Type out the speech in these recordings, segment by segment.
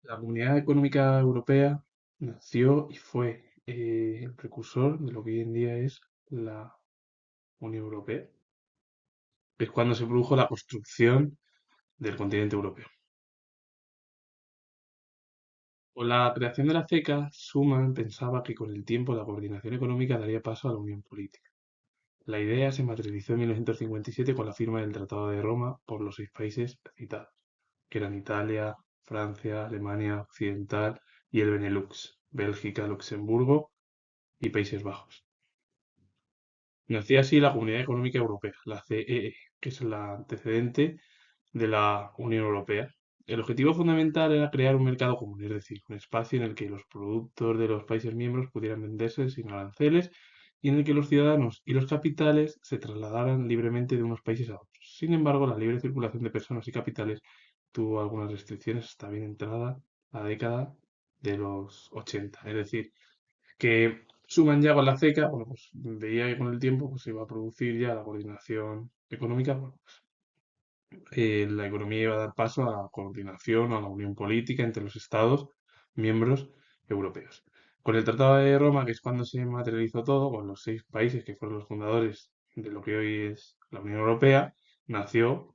La Comunidad Económica Europea nació y fue el precursor de lo que hoy en día es la Unión Europea. Es cuando se produjo la construcción del continente europeo. Con la creación de la CECA, Schuman pensaba que con el tiempo la coordinación económica daría paso a la unión política. La idea se materializó en 1957 con la firma del Tratado de Roma por los 6 países citados, que eran Italia, Francia, Alemania Occidental y el Benelux, Bélgica, Luxemburgo y Países Bajos. Nacía así la Comunidad Económica Europea, la CEE, que es la antecedente de la Unión Europea. El objetivo fundamental era crear un mercado común, es decir, un espacio en el que los productos de los países miembros pudieran venderse sin aranceles y en el que los ciudadanos y los capitales se trasladaran libremente de unos países a otros. Sin embargo, la libre circulación de personas y capitales tuvo algunas restricciones hasta bien entrada la década de los 80. Es decir, que suman ya con la CECA, bueno, pues veía que con el tiempo pues, se iba a producir ya la coordinación económica, bueno, la economía iba a dar paso a la coordinación o a la unión política entre los Estados miembros europeos. Con el Tratado de Roma, que es cuando se materializó todo, con los 6 países que fueron los fundadores de lo que hoy es la Unión Europea, nació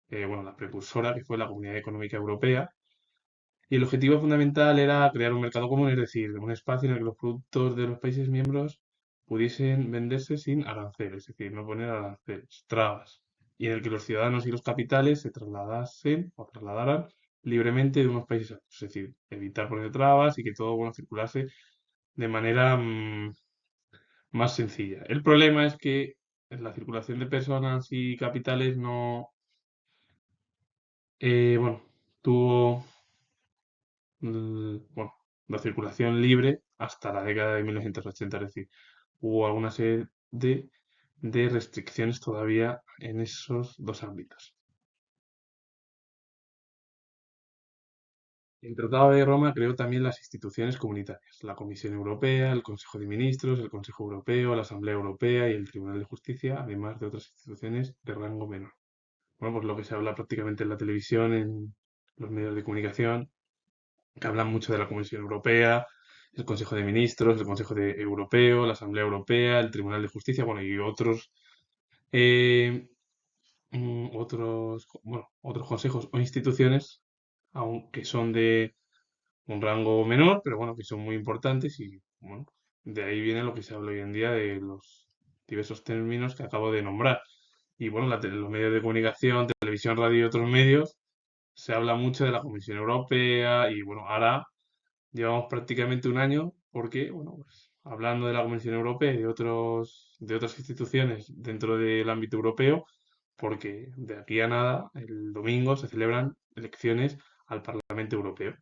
bueno, la precursora, que fue la Comunidad Económica Europea, y el objetivo fundamental era crear un mercado común, es decir, un espacio en el que los productos de los países miembros pudiesen venderse sin aranceles, es decir, no poner aranceles, trabas, y en el que los ciudadanos y los capitales se trasladasen o trasladaran libremente de unos países a otros, es decir, evitar poner trabas y que todo bueno, circulase de manera más sencilla. El problema es que la circulación de personas y capitales no, bueno, tuvo bueno, la circulación libre hasta la década de 1980, es decir, hubo alguna serie de restricciones todavía en esos dos ámbitos. El Tratado de Roma creó también las instituciones comunitarias, la Comisión Europea, el Consejo de Ministros, el Consejo Europeo, la Asamblea Europea y el Tribunal de Justicia, además de otras instituciones de rango menor. Bueno, pues lo que se habla prácticamente en la televisión, en los medios de comunicación, que hablan mucho de la Comisión Europea, el Consejo de Ministros, el Consejo Europeo, la Asamblea Europea, el Tribunal de Justicia, bueno, y otros, eh, bueno, otros consejos o instituciones, aunque son de un rango menor, pero bueno, que son muy importantes y bueno, de ahí viene lo que se habla hoy en día de los diversos términos que acabo de nombrar. Y bueno, los medios de comunicación, televisión, radio y otros medios, se habla mucho de la Comisión Europea y bueno, ahora llevamos prácticamente un año porque, bueno, pues hablando de la Comisión Europea y de otras instituciones dentro del ámbito europeo, porque de aquí a nada, el domingo se celebran elecciones al Parlamento Europeo.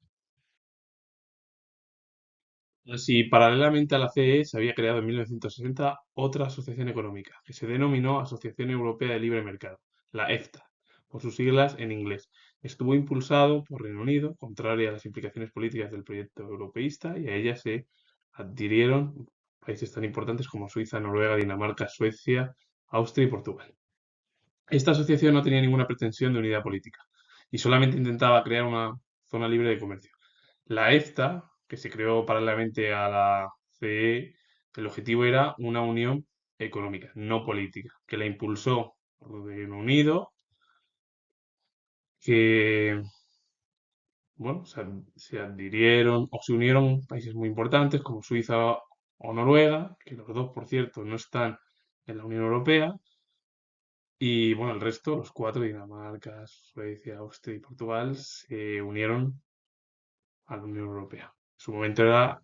Así, paralelamente a la CE, se había creado en 1960 otra asociación económica, que se denominó Asociación Europea de Libre Mercado, la EFTA, por sus siglas en inglés. Estuvo impulsado por Reino Unido, contrario a las implicaciones políticas del proyecto europeísta, y a ella se adhirieron países tan importantes como Suiza, Noruega, Dinamarca, Suecia, Austria y Portugal. Esta asociación no tenía ninguna pretensión de unidad política y solamente intentaba crear una zona libre de comercio. La EFTA, que se creó paralelamente a la CE, el objetivo era una unión económica, no política, que la impulsó Reino Unido, que bueno, se adhirieron o se unieron países muy importantes como Suiza o Noruega, que los dos, por cierto, no están en la Unión Europea, y bueno, el resto, los cuatro, Dinamarca, Suecia, Austria y Portugal, se unieron a la Unión Europea. En su momento era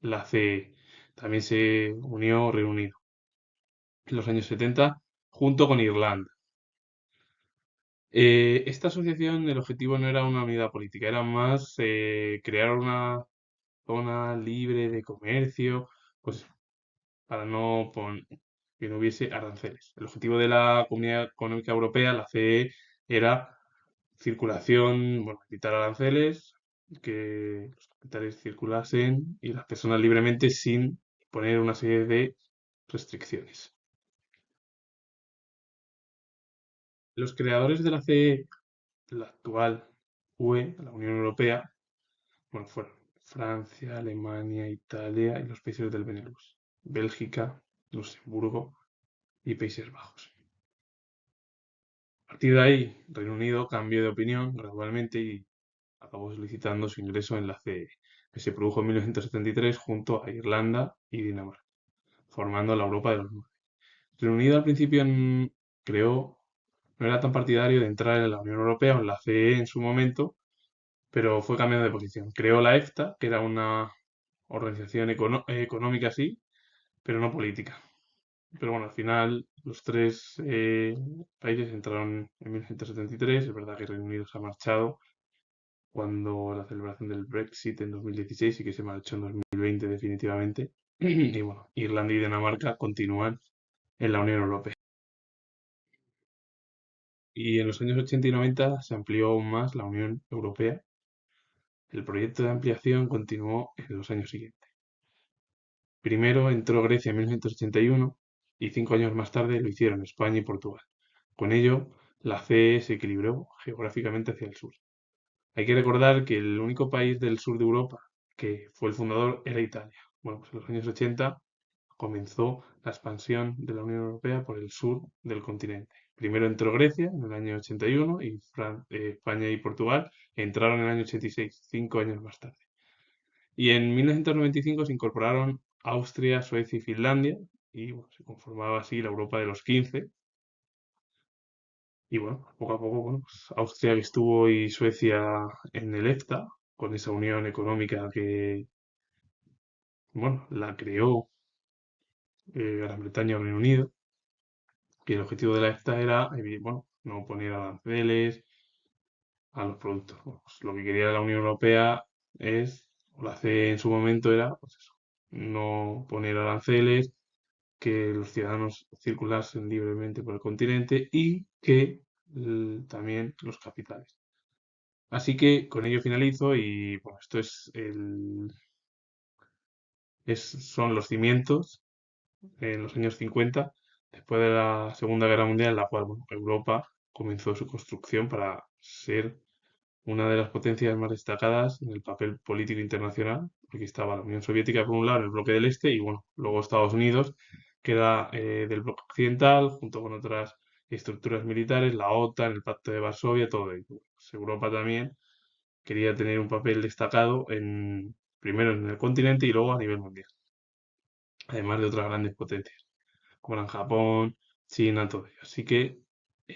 la CE. También se unió Reino Unido en los años 70 junto con Irlanda. Esta asociación, el objetivo no era una unidad política, era más crear una zona libre de comercio, pues para que no hubiese aranceles. El objetivo de la Comunidad Económica Europea, la CE, era circulación, bueno, evitar aranceles, que los capitales circulasen y las personas libremente sin poner una serie de restricciones. Los creadores de la CE, la actual UE, la Unión Europea, Bueno, fueron Francia, Alemania, Italia y los países del Benelux, Bélgica, Luxemburgo y Países Bajos. A partir de ahí, Reino Unido cambió de opinión gradualmente y acabó solicitando su ingreso en la CE, que se produjo en 1973 junto a Irlanda y Dinamarca, formando la Europa de los Nueve. Reino Unido al principio no era tan partidario de entrar en la Unión Europea o en la CE en su momento, pero fue cambiando de posición. Creó la EFTA, que era una organización económica, sí, pero no política. Pero bueno, al final los tres países entraron en 1973. Es verdad que Reino Unido se ha marchado cuando la celebración del Brexit en 2016 y que se marchó en 2020 definitivamente. Y bueno, Irlanda y Dinamarca continúan en la Unión Europea. Y en los años 80 y 90 se amplió aún más la Unión Europea. El proyecto de ampliación continuó en los años siguientes. Primero entró Grecia en 1981 y 5 años más tarde lo hicieron España y Portugal. Con ello, la CE se equilibró geográficamente hacia el sur. Hay que recordar que el único país del sur de Europa que fue el fundador era Italia. Bueno, pues en los años 80 comenzó la expansión de la Unión Europea por el sur del continente. Primero entró Grecia en el año 81 y España y Portugal entraron en el año 86, 5 años más tarde. Y en 1995 se incorporaron Austria, Suecia y Finlandia, y bueno, se conformaba así la Europa de los 15. Y bueno, poco a poco, bueno, pues Austria que estuvo y Suecia en el EFTA, con esa unión económica que, bueno, la creó Gran Bretaña o Reino Unido, que el objetivo de la EFTA era, bueno, no poner aranceles a los productos. Bueno, pues lo que quería la Unión Europea es, o la CE en su momento era, pues eso, no poner aranceles, que los ciudadanos circulasen libremente por el continente y que también los capitales. Así que con ello finalizo y bueno, esto son los cimientos en los años 50, después de la Segunda Guerra Mundial, en la cual bueno, Europa comenzó su construcción para ser una de las potencias más destacadas en el papel político internacional, porque estaba la Unión Soviética por un lado, el bloque del este, y bueno, luego Estados Unidos, que era del bloque occidental, junto con otras estructuras militares, la OTAN, el Pacto de Varsovia, todo ello. Pues Europa también quería tener un papel destacado primero en el continente y luego a nivel mundial, además de otras grandes potencias, como eran Japón, China, todo ello. Así que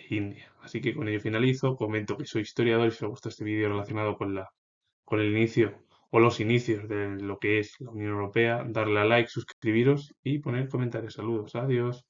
India. Así que con ello finalizo. Comento que soy historiador y si os gusta este vídeo relacionado con el inicio o los inicios de lo que es la Unión Europea, darle a like, suscribiros y poner comentarios. Saludos, adiós.